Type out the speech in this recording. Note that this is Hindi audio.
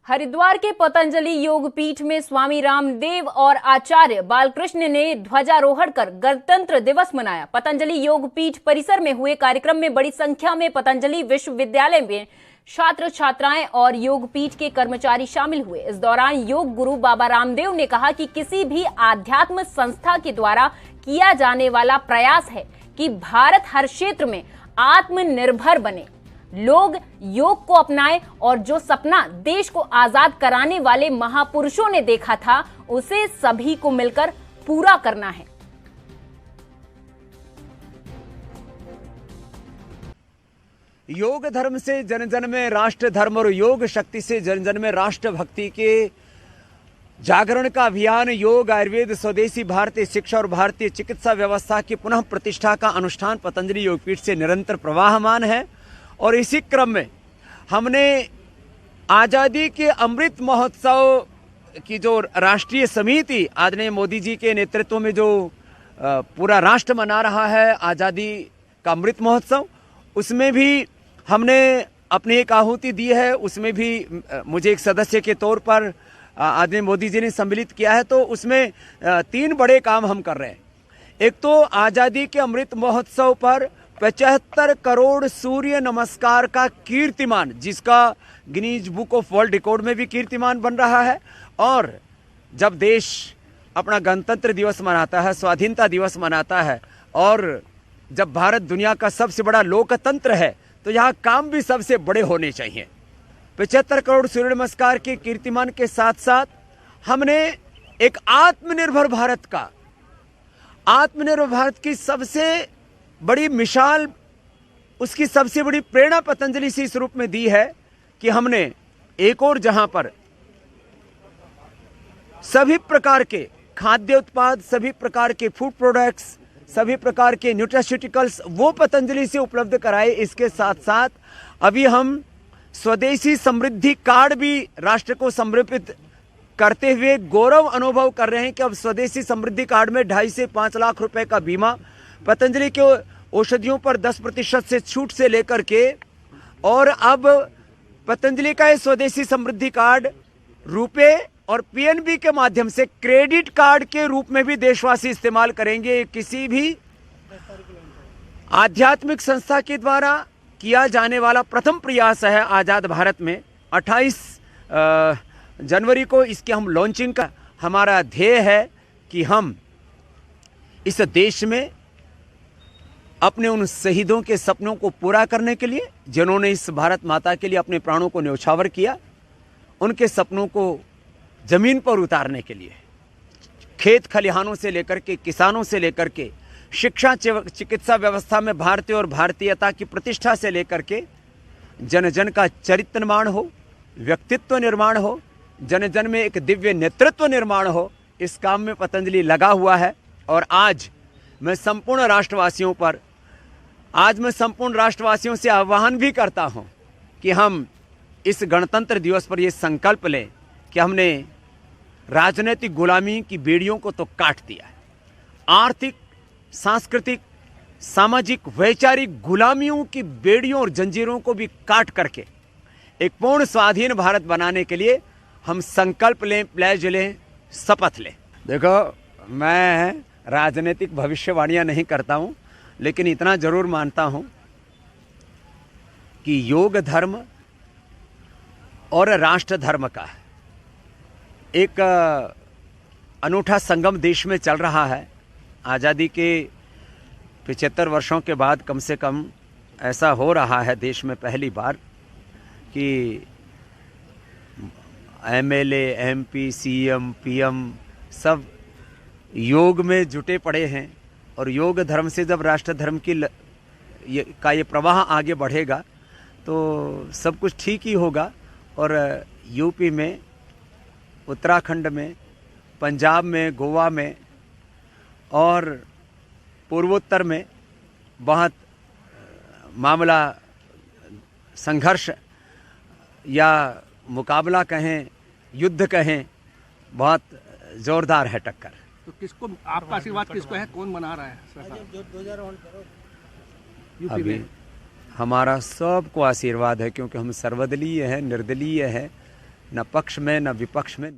हरिद्वार के पतंजलि योग पीठ में स्वामी रामदेव और आचार्य बालकृष्ण ने ध्वजारोहण कर गणतंत्र दिवस मनाया। पतंजलि योग पीठ परिसर में हुए कार्यक्रम में बड़ी संख्या में पतंजलि विश्वविद्यालय में छात्र छात्राएं और योग पीठ के कर्मचारी शामिल हुए। इस दौरान योग गुरु बाबा रामदेव ने कहा कि किसी भी आध्यात्म संस्था के द्वारा किया जाने वाला प्रयास है कि भारत हर क्षेत्र में आत्मनिर्भर बने, लोग योग को अपनाएं और जो सपना देश को आजाद कराने वाले महापुरुषों ने देखा था उसे सभी को मिलकर पूरा करना है। योग धर्म से जन जन में राष्ट्र धर्म और योग शक्ति से जन जन में राष्ट्र भक्ति के जागरण का अभियान योग, आयुर्वेद, स्वदेशी भारतीय शिक्षा और भारतीय चिकित्सा व्यवस्था की पुनः प्रतिष्ठा का अनुष्ठान पतंजलि योगपीठ से निरंतर प्रवाहमान है। और इसी क्रम में हमने आज़ादी के अमृत महोत्सव की जो राष्ट्रीय समिति आदरणीय मोदी जी के नेतृत्व में जो पूरा राष्ट्र मना रहा है आज़ादी का अमृत महोत्सव, उसमें भी हमने अपनी एक आहुति दी है। उसमें भी मुझे एक सदस्य के तौर पर आदरणीय मोदी जी ने सम्मिलित किया है। तो उसमें 3 बड़े काम हम कर रहे हैं। एक तो आज़ादी के अमृत महोत्सव पर 75 करोड़ सूर्य नमस्कार का कीर्तिमान, जिसका Guinness book of world record में भी कीर्तिमान बन रहा है। और जब देश अपना गणतंत्र दिवस मनाता है, स्वाधीनता दिवस मनाता है, और जब भारत दुनिया का सबसे बड़ा लोकतंत्र है, तो यहाँ काम भी सबसे बड़े होने चाहिए। 75 करोड़ सूर्य नमस्कार के कीर्तिमान के साथ साथ हमने एक आत्मनिर्भर भारत की सबसे बड़ी मिसाल, उसकी सबसे बड़ी प्रेरणा पतंजलि से इस रूप में दी है कि हमने एक और जहां पर सभी प्रकार के खाद्य उत्पाद, सभी प्रकार के फूड प्रोडक्ट्स, सभी प्रकार के न्यूट्रास्यूटिकल्स वो पतंजलि से उपलब्ध कराए। इसके साथ साथ अभी हम स्वदेशी समृद्धि कार्ड भी राष्ट्र को समर्पित करते हुए गौरव अनुभव कर रहे हैं कि अब स्वदेशी समृद्धि कार्ड में 2.5 से 5 लाख रुपए का बीमा, पतंजलि के औषधियों पर 10% से छूट से लेकर के, और अब पतंजलि का ये स्वदेशी समृद्धि कार्ड रुपए और पीएनबी के माध्यम से क्रेडिट कार्ड के रूप में भी देशवासी इस्तेमाल करेंगे। किसी भी आध्यात्मिक संस्था के द्वारा किया जाने वाला प्रथम प्रयास है आज़ाद भारत में। 28 जनवरी को इसकी हम लॉन्चिंग का हमारा ध्येय है कि हम इस देश में अपने उन शहीदों के सपनों को पूरा करने के लिए, जिन्होंने इस भारत माता के लिए अपने प्राणों को न्यौछावर किया, उनके सपनों को जमीन पर उतारने के लिए खेत खलिहानों से लेकर के, किसानों से लेकर के, शिक्षा चिकित्सा व्यवस्था में भारतीय और भारतीयता की प्रतिष्ठा से लेकर के जन जन का चरित्र निर्माण हो, व्यक्तित्व निर्माण हो, जन जन में एक दिव्य नेतृत्व निर्माण हो, इस काम में पतंजलि लगा हुआ है। और आज मैं संपूर्ण राष्ट्रवासियों से आह्वान भी करता हूं कि हम इस गणतंत्र दिवस पर यह संकल्प लें कि हमने राजनीतिक गुलामी की बेड़ियों को तो काट दिया है, आर्थिक, सांस्कृतिक, सामाजिक, वैचारिक गुलामियों की बेड़ियों और जंजीरों को भी काट करके एक पूर्ण स्वाधीन भारत बनाने के लिए हम संकल्प लें, प्लेज लें, शपथ लें। देखो, मैं राजनीतिक भविष्यवाणियां नहीं करता हूं, लेकिन इतना जरूर मानता हूं कि योग धर्म और राष्ट्र धर्म का एक अनूठा संगम देश में चल रहा है। आज़ादी के 75 वर्षों के बाद कम से कम ऐसा हो रहा है देश में पहली बार कि एमएलए, एमपी, सीएम, पीएम सब योग में जुटे पड़े हैं। और योग धर्म से जब राष्ट्र धर्म की ये प्रवाह आगे बढ़ेगा तो सब कुछ ठीक ही होगा। और यूपी में, उत्तराखंड में, पंजाब में, गोवा में और पूर्वोत्तर में बहुत मामला संघर्ष या मुकाबला कहें, युद्ध कहें, बहुत जोरदार है टक्कर। तो किसको, आपका आशीर्वाद किसको है, कौन मना रहा है? अभी हमारा सबको आशीर्वाद है, क्योंकि हम सर्वदलीय हैं, निर्दलीय हैं, न पक्ष में न विपक्ष में।